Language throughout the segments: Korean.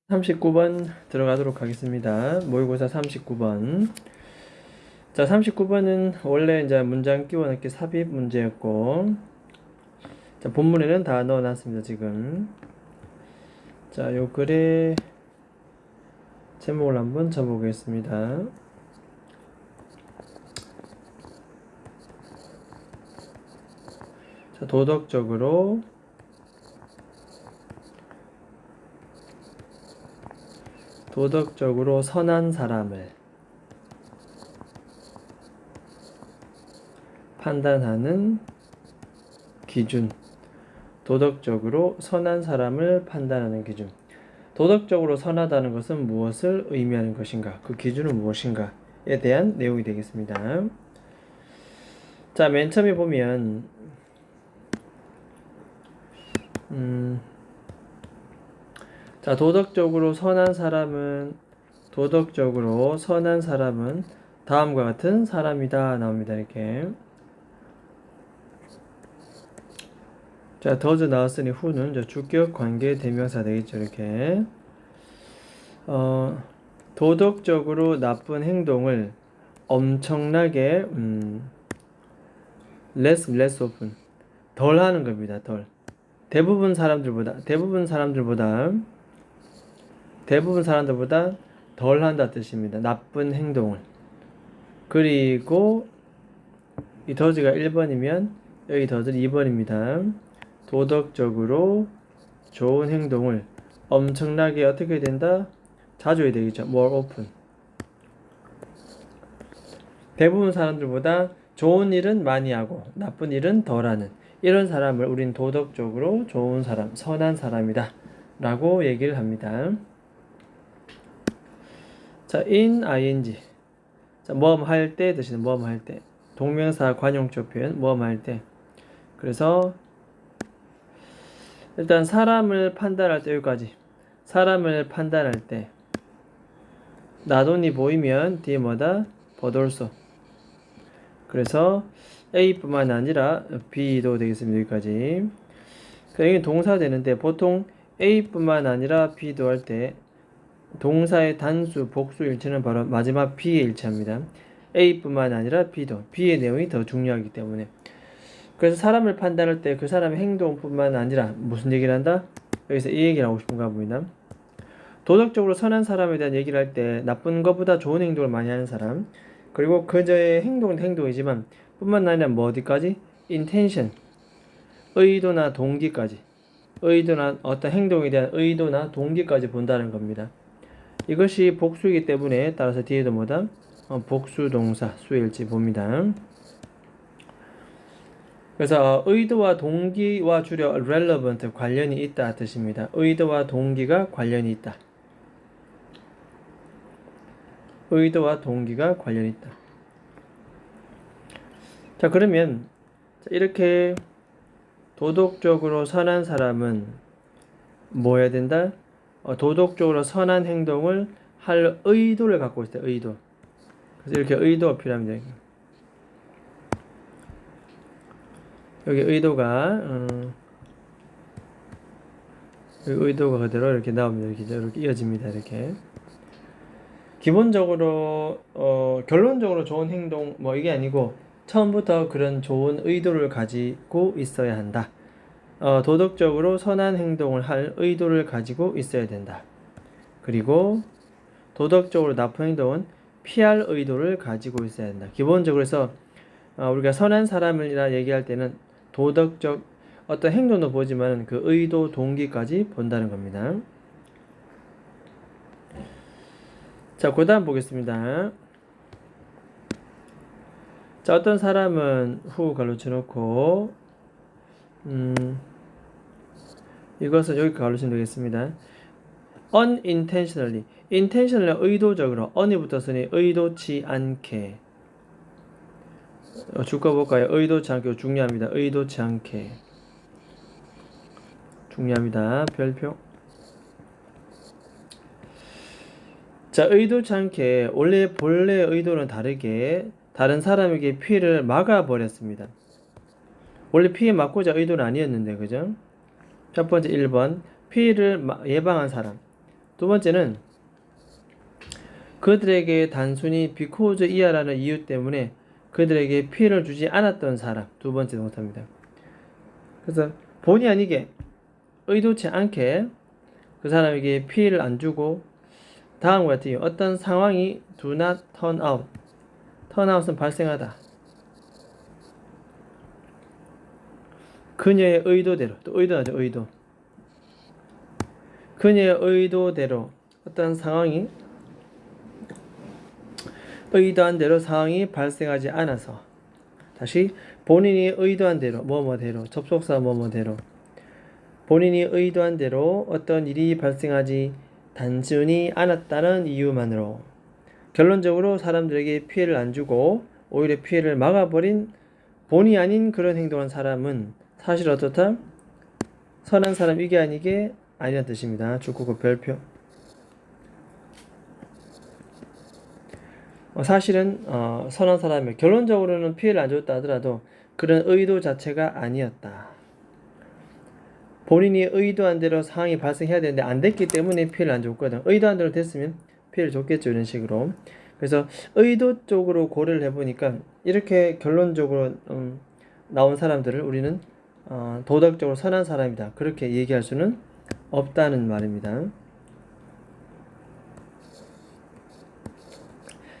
39번 들어가도록 하겠습니다. 모의고사 39번. 자, 39번은 원래 이제 문장 끼워 넣기 삽입 문제였고, 자, 본문에는 다 넣어 놨습니다, 지금. 자, 요 글의 제목을 한번 쳐보겠습니다. 자, 도덕적으로 선한 사람을 판단하는 기준. 도덕적으로 선한 사람을 판단하는 기준. 도덕적으로 선하다는 것은 무엇을 의미하는 것인가? 그 기준은 무엇인가에 대한 내용이 되겠습니다. 자, 맨 처음에 보면 자, 도덕적으로 선한 사람은 다음과 같은 사람이다 나옵니다. 이렇게. 자, does 나왔으니 who는 이제 주격 관계 대명사 되겠죠. 이렇게. 도덕적으로 나쁜 행동을 엄청나게 less often 덜 하는 겁니다. 덜. 대부분 사람들보다 덜 한다 뜻입니다. 나쁜 행동을. 그리고 이 does가 1번이면 여기 does는 2번입니다. 도덕적으로 좋은 행동을 엄청나게 어떻게 된다? 자주 해야 되겠죠. more often. 대부분 사람들보다 좋은 일은 많이 하고 나쁜 일은 덜 하는 이런 사람을 우린 도덕적으로 좋은 사람, 선한 사람이다 라고 얘기를 합니다. 자, in ing. 자, 뭐뭐 할 때 대신 뭐뭐 할 때. 동명사 관용적 표현 뭐뭐 할 때. 그래서 일단 사람을 판단할 때 여기까지. 사람을 판단할 때 나돈이 보이면 뒤에 뭐다? but also. 그래서 A뿐만 아니라 B도 되겠습니다. 여기까지. 여기 동사 되는데 보통 A뿐만 아니라 B도 할 때 동사의 단수, 복수 일치는 바로 마지막 B에 일치합니다. A뿐만 아니라 B도. B의 내용이 더 중요하기 때문에. 그래서 사람을 판단할 때 그 사람의 행동뿐만 아니라 무슨 얘기를 한다? 여기서 이 얘기를 하고 싶은가 봅니다. 도덕적으로 선한 사람에 대한 얘기를 할 때 나쁜 것보다 좋은 행동을 많이 하는 사람, 그리고 그저의 행동은 행동이지만 뿐만 아니라 뭐 어디까지? intention, 의도나 동기까지. 의도나 어떤 행동에 대한 의도나 동기까지 본다는 겁니다. 이것이 복수이기 때문에 따라서 뒤에도 뭐다? 복수 동사 수일치 봅니다. 그래서 의도와 동기와 줄여 relevant 관련이 있다 뜻입니다. 의도와 동기가 관련이 있다. 의도와 동기가 관련이 있다. 자, 그러면 이렇게 도덕적으로 선한 사람은 뭐 해야 된다? 도덕적으로 선한 행동을 할 의도를 갖고 있어요. 의도. 그래서 이렇게 의도가 필요합니다. 여기 의도가 여기 의도가 그대로 이렇게 나옵니다. 이렇게 이어집니다. 이렇게. 기본적으로 결론적으로 좋은 행동 뭐 이게 아니고 처음부터 그런 좋은 의도를 가지고 있어야 한다. 도덕적으로 선한 행동을 할 의도를 가지고 있어야 된다. 그리고 도덕적으로 나쁜 행동은 피할 의도를 가지고 있어야 된다. 기본적으로 해서 우리가 선한 사람이라 얘기할 때는 도덕적 어떤 행동도 보지만 그 의도 동기까지 본다는 겁니다. 자, 그 다음 보겠습니다. 자, 어떤 사람은 후 갈로 쳐놓고 이것은 여기 갈로 치면 되겠습니다. unintentionally, intentionally 의도적으로 on이 붙었으니 의도치 않게. 주가 볼까요? 의도치 않게 중요합니다. 의도치 않게 중요합니다. 별표. 자, 의도치 않게 원래 본래 의도는 다르게 다른 사람에게 피해를 막아버렸습니다. 원래 피해 막고자 의도는 아니었는데, 그죠? 첫 번째 1번 피해를 예방한 사람. 두 번째는 그들에게 단순히 because 이하라는 이유 때문에 그들에게 피해를 주지 않았던 사람. 두 번째 동사입니다. 그래서 본의 아니게 의도치 않게 그 사람에게 피해를 안 주고 다음과 같이 어떤 상황이 do not turn out. turn out은 발생하다. 그녀의 의도대로, 또 의도하죠, 의도. 그녀의 의도대로 어떤 상황이 의도한 대로 상황이 발생하지 않아서 다시 본인이 의도한 대로 뭐뭐대로 접속사 뭐뭐대로 본인이 의도한 대로 어떤 일이 발생하지 단순히 않았다는 이유만으로 결론적으로 사람들에게 피해를 안 주고 오히려 피해를 막아버린 본의 아닌 그런 행동한 사람은 사실 어떻다? 선한 사람 이게 아니게 아니란 뜻입니다. 중국어 별표. 사실은 선한 사람이 결론적으로는 피해를 안 줬다 하더라도 그런 의도 자체가 아니었다. 본인이 의도한 대로 상황이 발생해야 되는데 안 됐기 때문에 피해를 안 줬거든. 의도한 대로 됐으면 피해를 줬겠죠. 이런 식으로. 그래서 의도 쪽으로 고려를 해보니까 이렇게 결론적으로 나온 사람들을 우리는 도덕적으로 선한 사람이다. 그렇게 얘기할 수는 없다는 말입니다.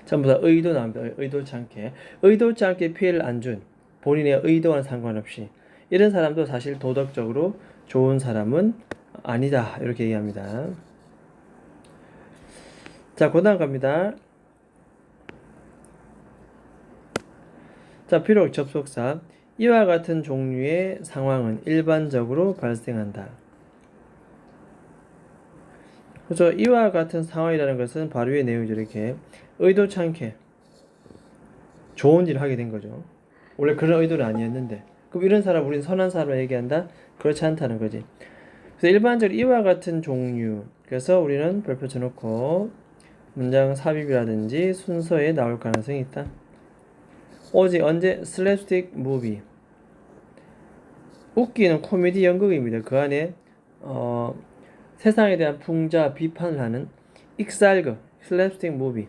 전부 다 의도 나옵니다. 의도치 않게 피해를 안 준 본인의 의도와는 상관없이 이런 사람도 사실 도덕적으로 좋은 사람은 아니다. 이렇게 얘기합니다. 자, 그 다음 갑니다. 자, 비록 접속사 이와 같은 종류의 상황은 일반적으로 발생한다. 그래서 이와 같은 상황이라는 것은 바로 위의 내용이죠. 이렇게 의도치 않게 좋은 일을 하게 된 거죠. 원래 그런 의도는 아니었는데 그럼 이런 사람 우리는 선한 사람을 얘기한다? 그렇지 않다는 거지. 그래서 일반적으로 이와 같은 종류 그래서 우리는 별표 쳐놓고 문장 삽입이라든지 순서에 나올 가능성이 있다. 오직 언제 슬랩스틱 무비 웃기는 코미디 연극입니다. 그 안에 세상에 대한 풍자 비판을 하는 익살극 슬랩스틱 무비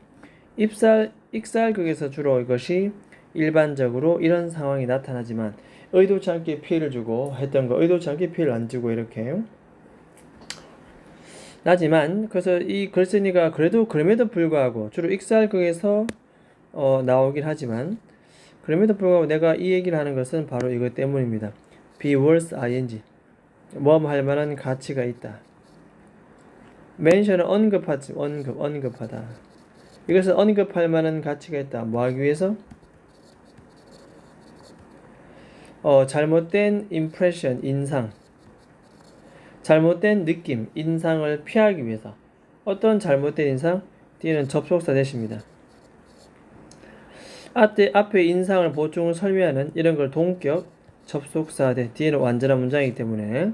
익살극에서 주로 이것이 일반적으로 이런 상황이 나타나지만 의도치 않게 피해를 주고 했던 거 의도치 않게 피해를 안 주고 이렇게 나지만 그래서 이 글쓴이가 그럼에도 불구하고 주로 익살극에서 나오긴 하지만 그럼에도 불구하고 내가 이 얘기를 하는 것은 바로 이것 때문입니다. be worth ing 뭐 할 만한 가치가 있다. mention은 언급하다. 이것은 언급할 만한 가치가 있다. 뭐 하기 위해서? 잘못된 impression, 인상. 잘못된 느낌, 인상을 피하기 위해서. 어떤 잘못된 인상? 뒤에는 접속사 대십니다. 앞에 인상을 보충을 설명하는 이런 걸 동격, 접속사 대 뒤에는 완전한 문장이기 때문에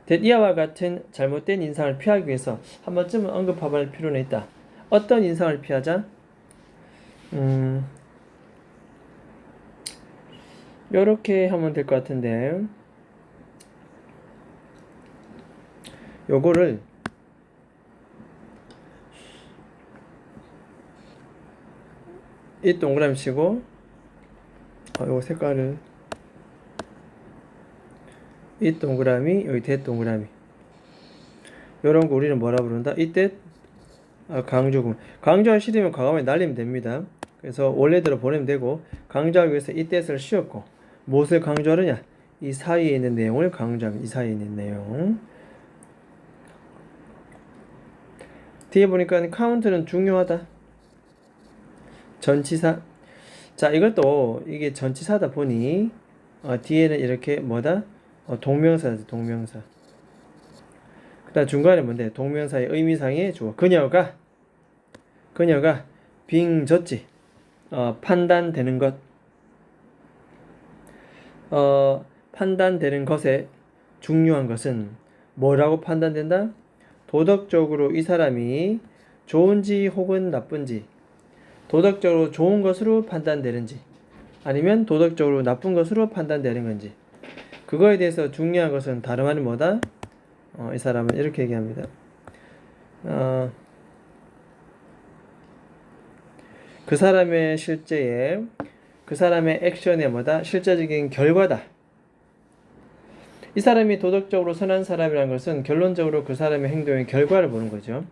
이와 같은 잘못된 인상을 피하기 위해서 한 번쯤은 언급할 필요는 있다. 어떤 인상을 피하자? 요렇게 하면 될 것 같은데 요거를 이 동그라미 치고 요거 색깔을 이 동그라미 여기 대동그라미 요런 거 우리는 뭐라 부른다? 이때 강조하기 싫으면 과감하게 날리면 됩니다. 그래서 원래대로 보내면 되고 강조하기 위해서 이 뜻을 씌웠고 무엇을 강조하느냐? 이 사이에 있는 내용을 강조합니다. 이 사이에 있는 내용 뒤에 보니까 카운트는 중요하다. 전치사 자 이것도 이게 전치사다 보니 뒤에는 이렇게 뭐다? 동명사다. 동명사 그 다음 중간에 뭔데? 동명사의 의미상의 주어 그녀가 빙젓지 판단되는 것 판단되는 것에 중요한 것은 뭐라고 판단된다? 도덕적으로 이 사람이 좋은지 혹은 나쁜지 도덕적으로 좋은 것으로 판단되는지 아니면 도덕적으로 나쁜 것으로 판단되는 건지 그거에 대해서 중요한 것은 다름 아닌 뭐다? 이 사람은 이렇게 얘기합니다. 그 사람의 실제에 그 사람의 액션의 뭐다? 실제적인 결과다. 이 사람이 도덕적으로 선한 사람이라는 것은 결론적으로 그 사람의 행동의 결과를 보는 거죠.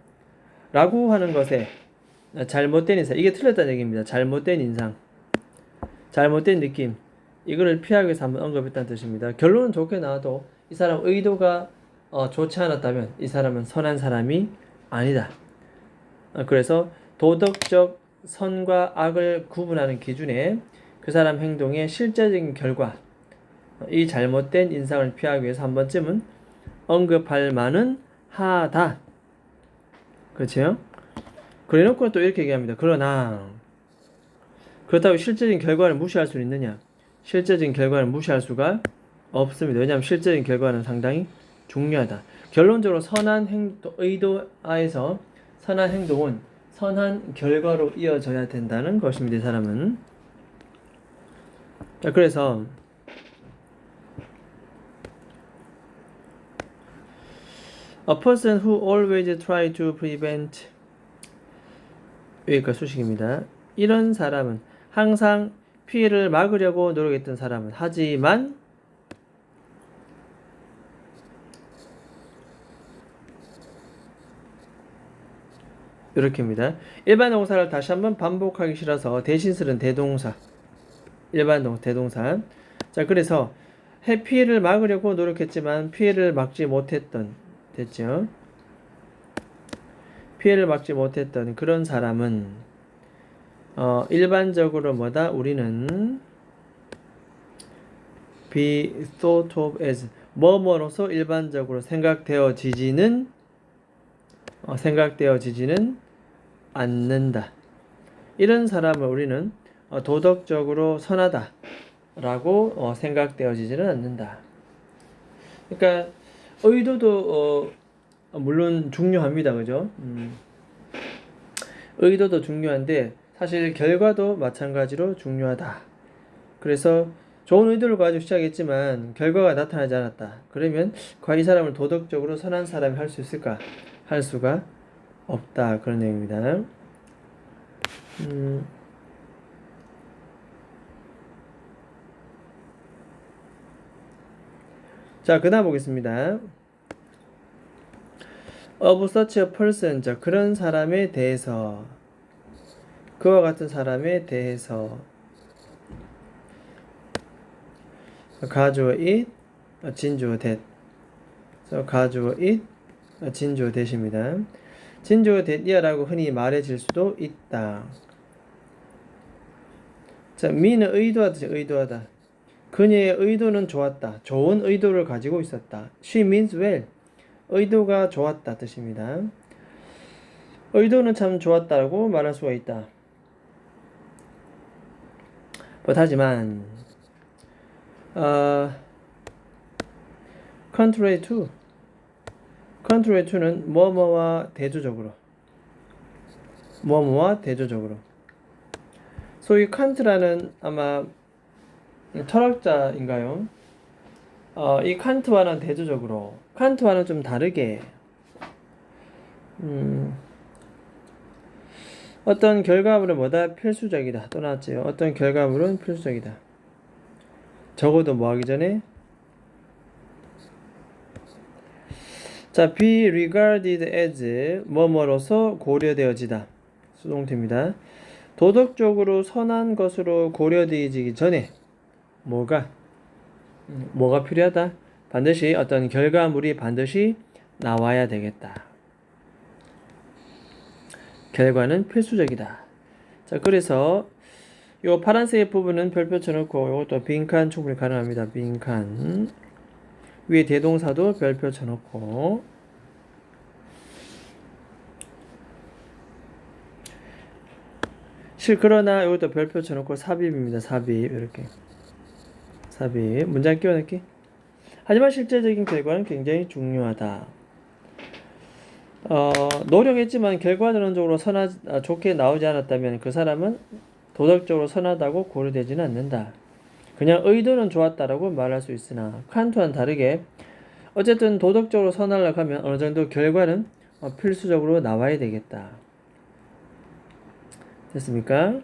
라고 하는 것에 잘못된 인상, 이게 틀렸다는 얘기입니다. 잘못된 인상, 잘못된 느낌, 이거를 피하기 위해서 한번 언급했다는 뜻입니다. 결론은 좋게 나와도 이 사람 의도가 좋지 않았다면 이 사람은 선한 사람이 아니다. 그래서 도덕적 선과 악을 구분하는 기준에 그 사람 행동의 실제적인 결과, 이 잘못된 인상을 피하기 위해서 한 번쯤은 언급할 만은 하다. 그렇죠? 그래놓고 또 이렇게 얘기합니다. 그러나 그렇다고 실제적인 결과를 무시할 수 있느냐? 실제적인 결과를 무시할 수가 없습니다. 왜냐하면 실제적인 결과는 상당히 중요하다. 결론적으로 선한 의도하에서 선한 행동은 선한 결과로 이어져야 된다는 것입니다. 이 사람은. 자, 그래서 A person who always try to prevent, 여기까지 수식입니다. 이런 사람은 항상 피해를 막으려고 노력했던 사람은 하지만 이렇게입니다. 일반 동사를 다시 한번 반복하기 싫어서 대신 쓰는 대동사, 일반 대동사. 자, 그래서 피해를 막으려고 노력했지만 피해를 막지 못했던, 됐죠? 피해를 막지 못했던 그런 사람은 일반적으로 뭐다? 우리는 be thought of as 뭐뭐로서 일반적으로 생각되어지지는 않는다. 이런 사람을 우리는 도덕적으로 선하다라고 생각되어지지는 않는다. 그러니까 의도도 물론 중요합니다. 그죠? 의도도 중요한데 사실 결과도 마찬가지로 중요하다. 그래서 좋은 의도를 가지고 시작했지만 결과가 나타나지 않았다. 그러면 과연 이 사람을 도덕적으로 선한 사람이 할 수 있을까? 할 수가 없다. 그런 내용입니다. 자, 그 다음 보겠습니다. Of such a person, 자, 그런 사람에 대해서, 그와 같은 사람에 대해서 가주어 it, 진주어 that. 가주어 it, 진주어 that입니다. 진주어 that이야라고 흔히 말해질 수도 있다. 자, me는 의도하듯이 의도하다. 그녀의 의도는 좋았다. 좋은 의도를 가지고 있었다. She means well. 의도가 좋았다 뜻입니다. 의도는 참 좋았다고 말할 수가 있다. 하지만 contrary to는 뭐뭐와 대조적으로 소위 칸트라는 아마 철학자인가요? 이 칸트와는 대조적으로, 칸트와는 좀 다르게 어떤 결과물은 뭐다? 필수적이다. 또 나왔지요. 어떤 결과물은 필수적이다. 적어도 뭐 하기 전에? 자, be regarded as 뭐뭐로서 고려되어지다. 수동태입니다. 도덕적으로 선한 것으로 고려되어지기 전에 뭐가 필요하다? 반드시 어떤 결과물이 반드시 나와야 되겠다. 결과는 필수적이다. 자, 그래서 요 파란색 부분은 별표 쳐놓고 이것도 빈칸 충분히 가능합니다. 빈칸 위에 대동사도 별표 쳐놓고 그러나 이것도 별표 쳐놓고 삽입입니다. 삽입 이렇게 삽입 문장 끼워넣기. 하지만 실제적인 결과는 굉장히 중요하다. 노력했지만 결과론적으로 좋게 나오지 않았다면 그 사람은 도덕적으로 선하다고 고려되지는 않는다. 그냥 의도는 좋았다라고 말할 수 있으나 칸트와는 다르게 어쨌든 도덕적으로 선하려고 하면 어느 정도 결과는 필수적으로 나와야 되겠다. 됐습니까?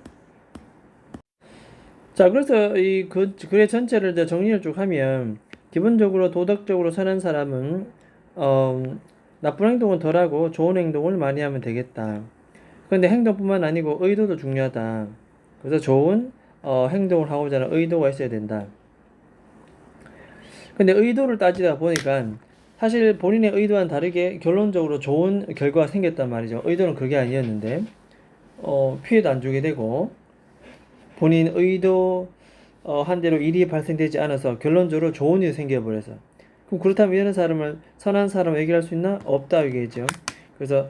자, 그래서 이 글의 전체를 이제 정리를 쭉 하면 기본적으로 도덕적으로 선한 사람은 나쁜 행동은 덜하고 좋은 행동을 많이 하면 되겠다. 그런데 행동뿐만 아니고 의도도 중요하다. 그래서 좋은 행동을 하고자 하는 의도가 있어야 된다. 근데 의도를 따지다 보니까 사실 본인의 의도와는 다르게 결론적으로 좋은 결과가 생겼단 말이죠. 의도는 그게 아니었는데 피해도 안 주게 되고 본인 의도 한 대로 일이 발생되지 않아서 결론적으로 좋은 일이 생겨버려서 그럼 그렇다면 이런 사람을 선한 사람 얘기할 수 있나? 없다 얘기죠. 그래서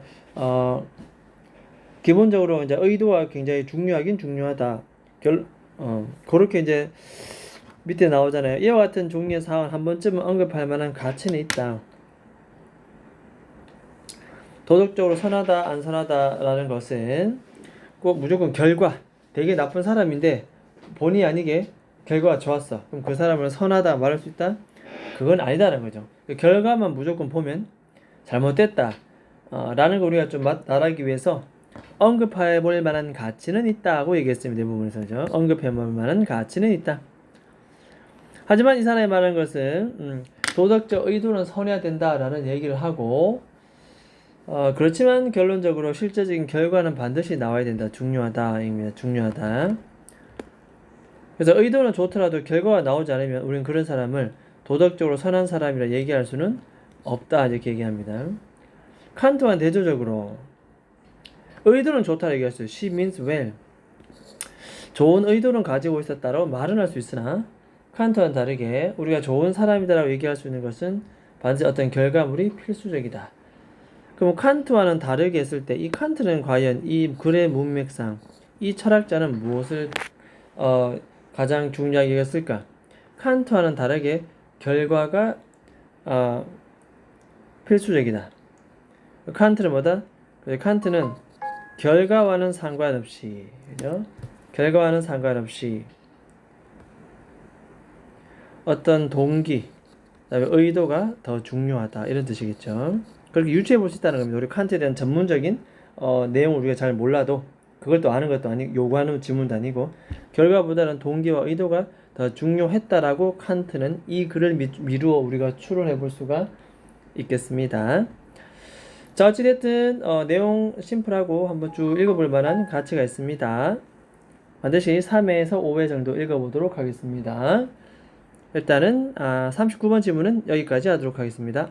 기본적으로 이제 의도가 굉장히 중요하긴 중요하다. 그렇게 이제 밑에 나오잖아요. 이와 같은 종류의 사항을 한 번쯤은 언급할 만한 가치는 있다. 도덕적으로 선하다, 안 선하다라는 것은 꼭 무조건 결과, 되게 나쁜 사람인데 본의 아니게 결과가 좋았어. 그럼 그 사람을 선하다 말할 수 있다? 그건 아니다라는 거죠. 그 결과만 무조건 보면 잘못됐다 라는 걸 우리가 좀 말하기 위해서 언급해 볼 만한 가치는 있다고 얘기했습니다. 이 부분에서죠. 언급해 볼 만한 가치는 있다. 하지만 이 사람이 말한 것은 도덕적 의도는 선해야 된다라는 얘기를 하고 그렇지만 결론적으로 실제적인 결과는 반드시 나와야 된다. 중요하다. 입니다. 중요하다. 그래서 의도는 좋더라도 결과가 나오지 않으면 우리는 그런 사람을 도덕적으로 선한 사람이라 얘기할 수는 없다. 이렇게 얘기합니다. 칸트와는 대조적으로 의도는 좋다고 얘기했어요. She means well. 좋은 의도는 가지고 있었다고 말은 할 수 있으나 칸트와는 다르게 우리가 좋은 사람이다라고 얘기할 수 있는 것은 반드시 어떤 결과물이 필수적이다. 그럼 칸트와는 다르게 했을 때 이 칸트는 과연 이 글의 문맥상 이 철학자는 무엇을 가장 중요하게 여겼을까? 칸트와는 다르게 결과가 필수적이다. 칸트는 뭐다? 칸트는 결과와는 상관없이, 그죠? 결과와는 상관없이 어떤 동기, 그다음에 의도가 더 중요하다 이런 뜻이겠죠. 그렇게 유추해 볼 수 있다는 겁니다. 우리 칸트에 대한 전문적인 내용을 우리가 잘 몰라도 그걸 또 아는 것도 아니고 요구하는 지문도 아니고 결과보다는 동기와 의도가 더 중요했다라고 칸트는 이 글을 미루어 우리가 추론해 볼 수가 있겠습니다. 자, 어찌됐든 내용 심플하고 한번 쭉 읽어볼 만한 가치가 있습니다. 반드시 3회에서 5회 정도 읽어보도록 하겠습니다. 일단은 39번 질문은 여기까지 하도록 하겠습니다.